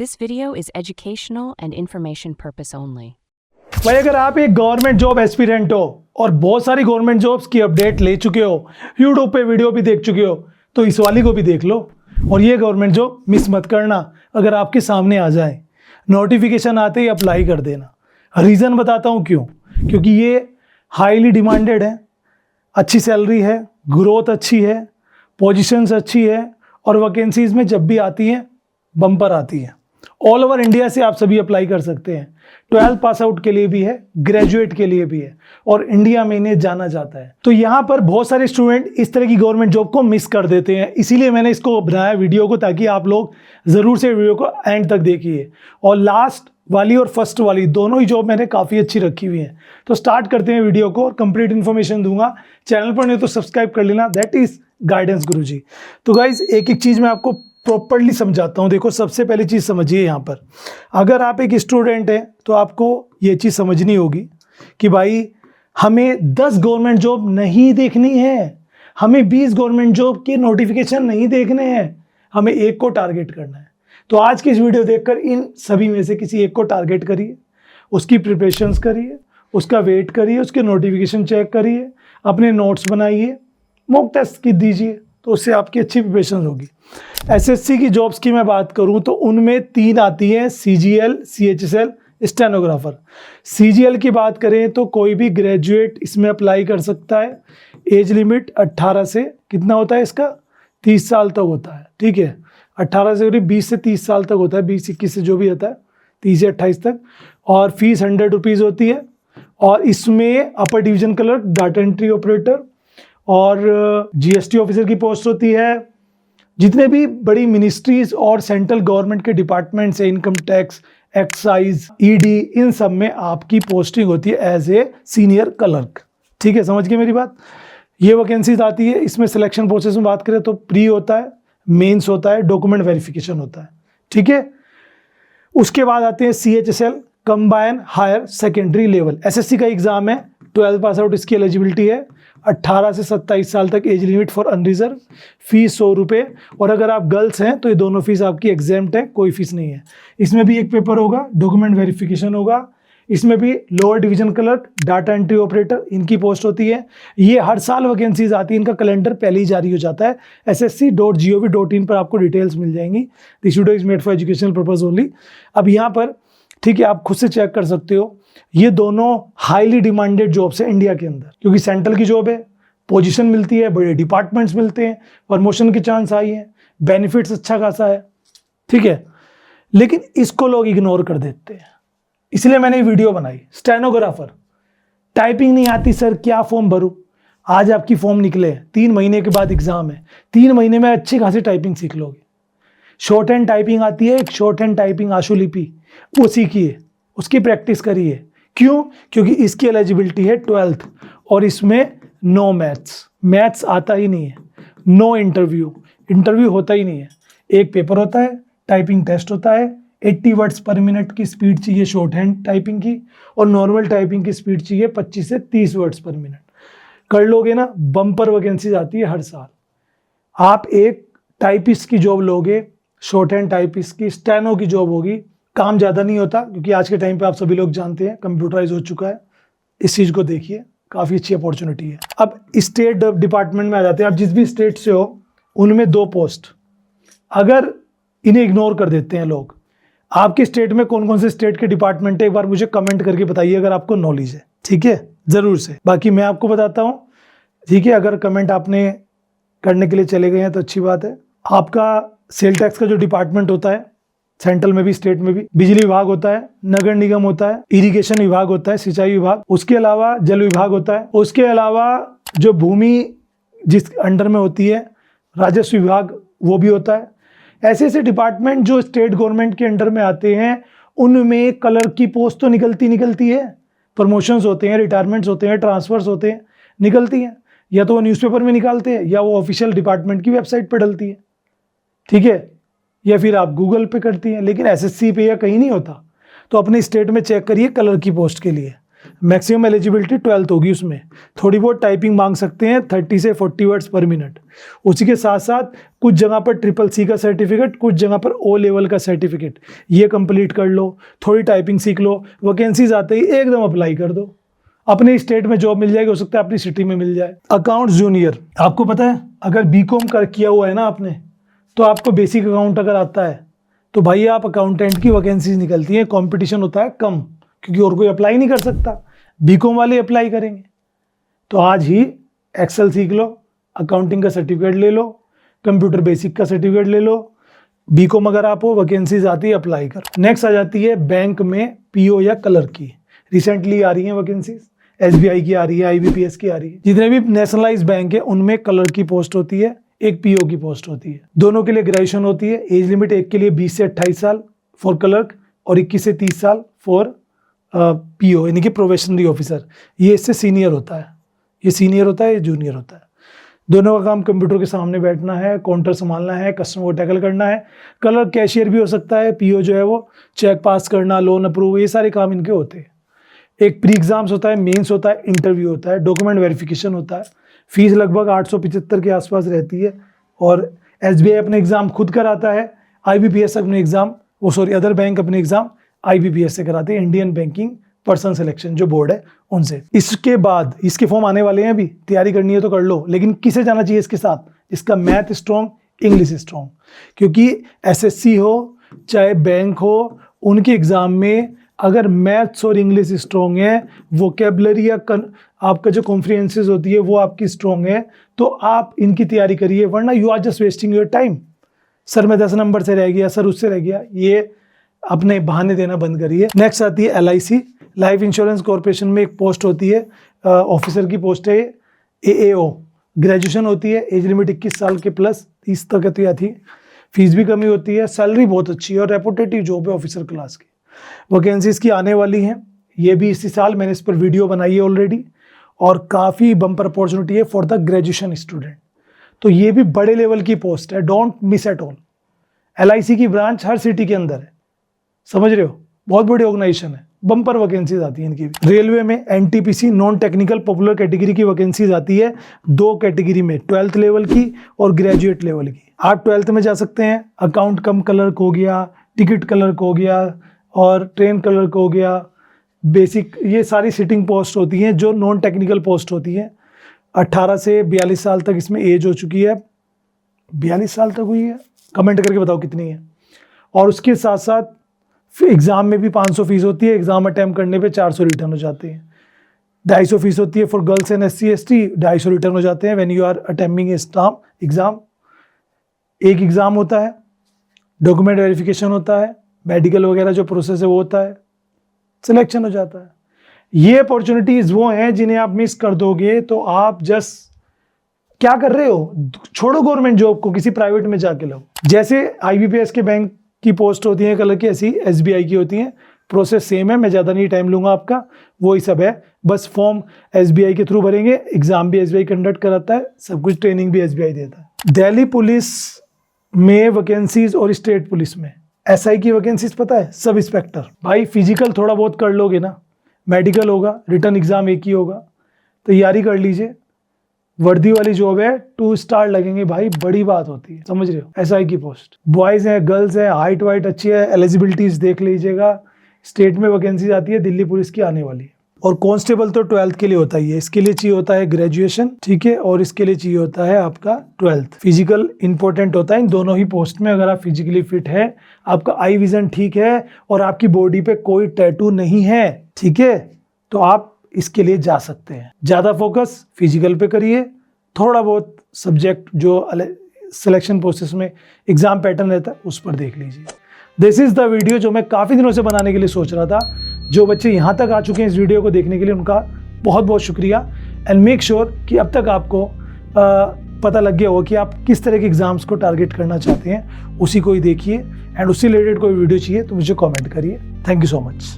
This video is educational and information purpose only. भाई अगर आप एक गवर्नमेंट जॉब एस्पिरेंट हो और बहुत सारी गवर्नमेंट जॉब्स की अपडेट ले चुके हो, यूट्यूब पे वीडियो भी देख चुके हो, तो इस वाली को भी देख लो और ये गवर्नमेंट जॉब मिस मत करना। अगर आपके सामने आ जाए नोटिफिकेशन आते ही अप्लाई कर देना। रीज़न बताता हूँ क्यों। क्योंकि ये हाईली डिमांडेड है, अच्छी सैलरी है, ग्रोथ अच्छी है, पोजीशंस अच्छी है और वैकेंसीज में जब भी आती हैं बम्पर आती है। ऑल ओवर इंडिया से आप सभी अप्लाई कर सकते हैं। 12th पास आउट के लिए भी है, ग्रेजुएट के लिए भी है और इंडिया में इन्हें जाना जाता है। तो यहाँ पर बहुत सारे स्टूडेंट इस तरह की गवर्नमेंट जॉब को मिस कर देते हैं, इसीलिए मैंने इसको बनाया वीडियो को, ताकि आप लोग ज़रूर से वीडियो को एंड तक देखिए। और लास्ट वाली और फर्स्ट वाली दोनों ही जॉब मैंने काफ़ी अच्छी रखी हुई है। तो स्टार्ट करते हैं वीडियो को और कंप्लीट इन्फॉर्मेशन दूंगा। चैनल पर नहीं तो सब्सक्राइब कर लेना, दैट इज़ गाइडेंस गुरुजी। तो गाइज एक एक चीज़ मैं आपको प्रॉपर्ली समझाता हूँ। देखो, सबसे पहली चीज़ समझिए, यहाँ पर अगर आप एक स्टूडेंट हैं तो आपको ये चीज़ समझनी होगी कि भाई हमें 10 गवर्नमेंट जॉब नहीं देखनी है, हमें 20 गवर्नमेंट जॉब के नोटिफिकेशन नहीं देखने हैं, हमें एक को टारगेट करना है। तो आज की इस वीडियो देखकर इन सभी में से किसी एक को टारगेट करिए, उसकी प्रिपरेशंस करिए, उसका वेट करिए, उसके नोटिफिकेशन चेक करिए, अपने नोट्स बनाइए, मॉक टेस्ट की दीजिए, तो उससे आपकी अच्छी प्रिपरेशन होगी। एसएससी की जॉब्स की मैं बात करूं तो उनमें 3 आती हैं, सीजीएल, सीएचएसएल, स्टेनोग्राफर। सीजीएल की बात करें तो कोई भी ग्रेजुएट इसमें अप्लाई कर सकता है। एज लिमिट 18 से कितना होता है इसका, 30 साल तक होता है। ठीक है, 18 से 20 से 30 साल तक होता है, 20-21 से जो भी आता है, 30 से 28 तक। और फीस 100 रुपीज़ होती है। और इसमें upper division clerk, data entry operator और जीएसटी ऑफिसर की पोस्ट होती है। जितने भी बड़ी मिनिस्ट्रीज और सेंट्रल गवर्नमेंट के डिपार्टमेंट्स है, इनकम टैक्स, एक्साइज, ईडी, इन सब में आपकी पोस्टिंग होती है एज ए सीनियर क्लर्क। ठीक है, समझ गए मेरी बात। ये वैकेंसीज आती है। इसमें सिलेक्शन प्रोसेस में बात करें तो प्री होता है, मेंस होता है, डॉक्यूमेंट वेरिफिकेशन होता है। ठीक है, उसके बाद आते हैं CHSL, combine higher secondary level. SSC का एग्जाम है, 12th पास आउट इसकी एलिजिबिलिटी है। 18 से 27 साल तक age limit for unreserved, fees 100 रुपये। और अगर आप गर्ल्स हैं तो ये दोनों फीस आपकी एग्जेम्प्ट है, कोई फीस नहीं है। इसमें भी एक पेपर होगा, डॉक्यूमेंट वेरिफिकेशन होगा। इसमें भी lower division clerk, data entry operator, इनकी पोस्ट होती है। ये हर साल वैकेंसीज आती है, इनका कैलेंडर पहले ही जारी हो जाता है। ssc.gov.in पर आपको डिटेल्स मिल जाएंगी। This video is made for educational purpose only. अब यहाँ पर ठीक है, आप खुद से चेक कर सकते हो, ये दोनों हाईली डिमांडेड जॉब्स है इंडिया के अंदर, क्योंकि सेंट्रल की जॉब है, पोजीशन मिलती है, बड़े डिपार्टमेंट्स मिलते हैं, प्रमोशन के चांस आई है, बेनिफिट्स अच्छा खासा है। ठीक है, लेकिन इसको लोग इग्नोर कर देते हैं, इसलिए मैंने वीडियो बनाई। स्टेनोग्राफर, टाइपिंग नहीं आती सर, क्या फॉर्म भरूं? आज आपकी फॉर्म निकले, 3 महीने के बाद एग्जाम है, 3 महीने में अच्छी खासी टाइपिंग सीख लोगे। शॉर्ट हैंड टाइपिंग आती है, एक शॉर्ट हैंड टाइपिंग आशुलिपि, वो सीखिए, उसकी प्रैक्टिस करिए। क्यों? क्योंकि इसकी एलिजिबिलिटी है 12th और इसमें नो मैथ्स आता ही नहीं है, नो इंटरव्यू होता ही नहीं है। एक पेपर होता है, टाइपिंग टेस्ट होता है, 80 वर्ड्स पर मिनट की स्पीड चाहिए शॉर्ट हैंड टाइपिंग की, और नॉर्मल टाइपिंग की स्पीड चाहिए 25 से 30 वर्ड्स पर मिनट। कर लोगे ना, बम्पर वैकेंसीज आती है हर साल। आप एक टाइपिस्ट की जॉब लोगे, शॉर्ट हैंड टाइपिस्ट की, स्टेनो की जॉब होगी, काम ज़्यादा नहीं होता, क्योंकि आज के टाइम पे आप सभी लोग जानते हैं कंप्यूटराइज हो चुका है। इस चीज़ को देखिए, काफ़ी अच्छी अपॉर्चुनिटी है। अब स्टेट डिपार्टमेंट में आ जाते हैं। आप जिस भी स्टेट से हो उनमें 2 पोस्ट, अगर इन्हें इग्नोर कर देते हैं लोग। आपके स्टेट में कौन कौन से स्टेट के डिपार्टमेंट है, एक बार मुझे कमेंट करके बताइए अगर आपको नॉलेज है। ठीक है, ज़रूर से। बाकी मैं आपको बताता हूँ। ठीक है, अगर कमेंट आपने करने के लिए चले गए हैं तो अच्छी बात है। आपका सेल टैक्स का जो डिपार्टमेंट होता है, सेंट्रल में भी स्टेट में भी, बिजली विभाग होता है, नगर निगम होता है, इरिगेशन विभाग होता है, सिंचाई विभाग, उसके अलावा जल विभाग होता है, उसके अलावा जो भूमि जिस अंडर में होती है, राजस्व विभाग, वो भी होता है। ऐसे ऐसे डिपार्टमेंट जो स्टेट गवर्नमेंट के अंडर में आते हैं, उनमें क्लर्क की पोस्ट तो निकलती है, प्रमोशंस होते हैं, रिटायरमेंट्स होते हैं, ट्रांसफर्स होते हैं, निकलती हैं। या तो वो न्यूज़पेपर में निकालते हैं या वो ऑफिशियल डिपार्टमेंट की वेबसाइट पर डलती है। ठीक है, या फिर आप गूगल पे करती हैं, लेकिन एसएससी पे या कहीं नहीं होता। तो अपने स्टेट में चेक करिए कलर की पोस्ट के लिए। मैक्सिमम एलिजिबिलिटी 12th होगी उसमें। थोड़ी बहुत टाइपिंग मांग सकते हैं 30 से 40 वर्ड्स पर मिनट। उसी के साथ साथ कुछ जगह पर CCC का सर्टिफिकेट, कुछ जगह पर O लेवल का सर्टिफिकेट, ये कंप्लीट कर लो, थोड़ी टाइपिंग सीख लो, वैकेंसीज आते ही एकदम अप्लाई कर दो, अपने स्टेट में जॉब मिल जाएगी, हो सकता है अपनी सिटी में मिल जाए। अकाउंट्स जूनियर, आपको पता है अगर बीकॉम कर किया हुआ है ना आपने, तो आपको बेसिक अकाउंट अगर आता है तो भाई आप अकाउंटेंट की वैकेंसीज निकलती हैं, कंपटीशन होता है कम, क्योंकि और कोई अप्लाई नहीं कर सकता, बीकॉम वाले अप्लाई करेंगे। तो आज ही एक्सेल सीख लो, अकाउंटिंग का सर्टिफिकेट ले लो, कंप्यूटर बेसिक का सर्टिफिकेट ले लो, बीकॉम अगर आप हो, वैकेंसीज आती है, अप्लाई कर। नेक्स्ट आ जाती है बैंक में PO या क्लर्क की, रिसेंटली आ रही है वैकेंसीज, SBI की आ रही है, IBPS की आ रही है। जितने भी नेशनलाइज बैंक है उनमें क्लर्क की पोस्ट होती है, एक PO की पोस्ट होती है। दोनों के लिए ग्रेजुएशन होती है। एज लिमिट एक के लिए 20 से 28 साल फॉर क्लर्क और 21 से 30 साल फॉर PO यानी कि प्रोबेशनरी ऑफिसर। ये इससे सीनियर होता है, ये सीनियर होता है, ये जूनियर होता है। दोनों का काम कंप्यूटर के सामने बैठना है, काउंटर संभालना है, कस्टमर को टैकल करना है। क्लर्क कैशियर भी हो सकता है, PO जो है वो चेक पास करना, लोन अप्रूव, ये सारे काम इनके होते हैं। एक प्री एग्जाम्स होता है, मेंस होता है, इंटरव्यू होता है, डॉक्यूमेंट वेरिफिकेशन होता है। फीस लगभग 875 के आसपास रहती है और SBI अपने एग्जाम खुद कराता है, IBPS अपने एग्जाम अदर बैंक अपने एग्जाम IBPS से कराते हैं, इंडियन बैंकिंग पर्सन सिलेक्शन जो बोर्ड है उनसे। इसके बाद इसके फॉर्म आने वाले हैं, अभी तैयारी करनी है तो कर लो, लेकिन किसे जाना चाहिए इसके साथ, जिसका मैथ स्ट्रॉन्ग, इंग्लिश स्ट्रॉन्ग, क्योंकि SSC हो चाहे बैंक हो, उनके एग्जाम में अगर मैथ्स और इंग्लिश स्ट्रॉन्ग है, वोकेबलरी या आपका जो कॉन्फ्रेंसेस होती है वो आपकी स्ट्रॉन्ग है, तो आप इनकी तैयारी करिए, वरना you are just wasting your time. Sir मैं 10 नंबर से रह गया, सर उससे रह गया, ये अपने बहाने देना बंद करिए। नेक्स्ट आती है LIC, लाइफ इंश्योरेंस कॉर्पोरेशन में एक पोस्ट होती है, ऑफिसर की पोस्ट है, AAO, ग्रेजुएशन होती है, एज लिमिट 21 साल के प्लस 30 तक थी। फीस भी कमी होती है, सैलरी बहुत अच्छी है और रेपुटेटिव जॉब है ऑफिसर क्लास की। वैकेंसीज की आने वाली हैं, ये भी इसी साल, मैंने इस पर वीडियो बनाई है ऑलरेडी, और काफ़ी बम्पर अपॉर्चुनिटी है फॉर द ग्रेजुएशन स्टूडेंट। तो ये भी बड़े लेवल की पोस्ट है, don't miss at all. LIC की ब्रांच हर सिटी के अंदर है, समझ रहे हो, बहुत बड़ी ऑर्गेनाइजेशन है, बम्पर वैकेंसीज आती है इनकी भी। रेलवे में NTPC non technical popular category की वैकेंसीज आती है, 2 कैटेगरी में, 12th लेवल की और ग्रेजुएट लेवल की। आप 12th में जा सकते हैं, अकाउंट कम क्लर्क हो गया, टिकट क्लर्क हो गया और ट्रेन क्लर्क हो गया, बेसिक, ये सारी सिटिंग पोस्ट होती हैं जो नॉन टेक्निकल पोस्ट होती हैं। 18 से 42 साल तक इसमें एज हो चुकी है, 42 साल तक हुई है, कमेंट करके बताओ कितनी है। और उसके साथ साथ एग्ज़ाम में भी 500 फीस होती है, एग्ज़ाम अटैम्प्ट करने पे 400 रिटर्न हो जाते हैं। 250 फीस होती है for girls and SC ST, 250 return हो जाते हैं when you are attempting exam. एक एग्ज़ाम होता है, डॉक्यूमेंट वेरिफिकेशन होता है, मेडिकल वगैरह जो प्रोसेस है वो होता है, सिलेक्शन हो जाता है। ये अपॉर्चुनिटीज़ वो हैं जिन्हें आप मिस कर दोगे तो आप जस्ट क्या कर रहे हो, छोड़ो गवर्नमेंट जॉब को, किसी प्राइवेट में जाके लो। जैसे IBPS के बैंक की पोस्ट होती है कलर की, ऐसी SBI की होती हैं, प्रोसेस सेम है, मैं ज़्यादा नहीं टाइम लूँगा आपका, वही सब है, बस फॉर्म SBI के थ्रू भरेंगे, एग्ज़ाम भी SBI कंडक्ट कराता है, सब कुछ ट्रेनिंग भी SBI देता है। दिल्ली पुलिस में वैकेंसीज और स्टेट पुलिस में SI की वैकेंसीज पता है, सब इंस्पेक्टर। भाई फिजिकल थोड़ा बहुत कर लोगे ना, मेडिकल होगा, रिटर्न एग्ज़ाम एक ही होगा, तैयारी कर लीजिए, वर्दी वाली जॉब है, 2 स्टार लगेंगे भाई, बड़ी बात होती है, समझ रहे हो। SI की पोस्ट, बॉयज़ हैं, गर्ल्स हैं, हाइट वाइट अच्छी है, एलिजिबिलिटीज देख लीजिएगा। स्टेट में वैकेंसीज आती है, दिल्ली पुलिस की आने वाली है। और कांस्टेबल तो 12th के लिए होता ही है, इसके लिए चाहिए होता है ग्रेजुएशन, ठीक है, और इसके लिए चाहिए होता है आपका 12th। फिजिकल इंपॉर्टेंट होता है इन दोनों ही पोस्ट में। अगर आप फिजिकली फिट है, आपका आई विजन ठीक है और आपकी बॉडी पे कोई टैटू नहीं है, ठीक है, तो आप इसके लिए जा सकते हैं। ज़्यादा फोकस फिजिकल पे करिए, थोड़ा बहुत सब्जेक्ट जो सिलेक्शन प्रोसेस में एग्जाम पैटर्न रहता है उस पर देख लीजिए। दिस इज़ द वीडियो जो मैं काफ़ी दिनों से बनाने के लिए सोच रहा था। जो बच्चे यहाँ तक आ चुके हैं इस वीडियो को देखने के लिए, उनका बहुत बहुत शुक्रिया। एंड मेक श्योर कि अब तक आपको पता लग गया हो कि आप किस तरह के एग्जाम्स को टारगेट करना चाहते हैं, उसी को ही देखिए। एंड उससे रिलेटेड कोई वीडियो चाहिए तो मुझे कमेंट करिए। Thank you so much.